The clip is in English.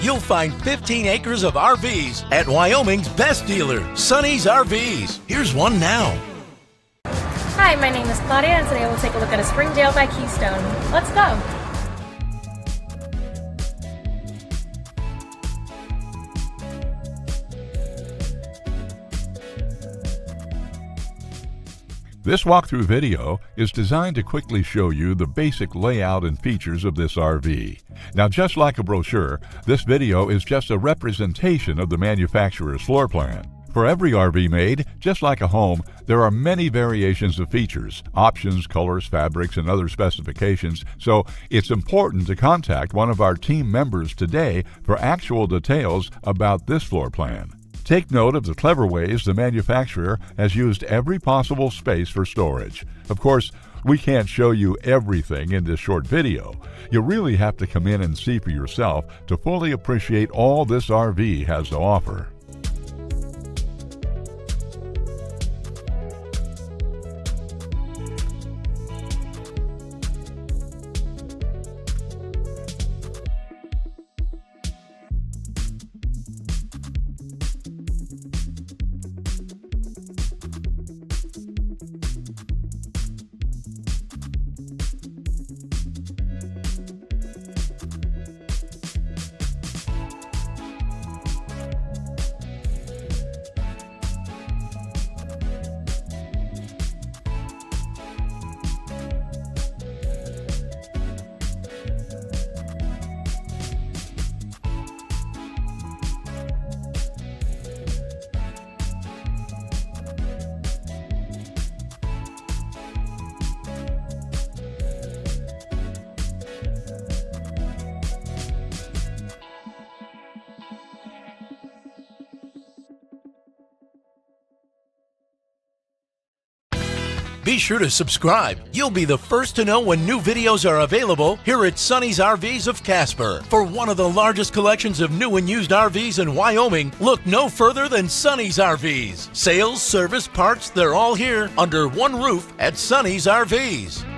you'll find 15 acres of RVs at Wyoming's best dealer, Sonny's RVs. Here's one now. Hi, my name is Claudia, and today we'll take a look at a Springdale by Keystone. Let's go. This walkthrough video is designed to quickly show you the basic layout and features of this RV. Now, just like a brochure, this video is just a representation of the manufacturer's floor plan. For every RV made, just like a home, there are many variations of features, options, colors, fabrics, and other specifications, so it's important to contact one of our team members today for actual details about this floor plan. Take note of the clever ways the manufacturer has used every possible space for storage. Of course, we can't show you everything in this short video. You really have to come in and see for yourself to fully appreciate all this RV has to offer. Be sure to subscribe. You'll be the first to know when new videos are available here at Sonny's RVs of Casper. For one of the largest collections of new and used RVs in Wyoming, look no further than Sonny's RVs. Sales, service, parts, they're all here under one roof at Sonny's RVs.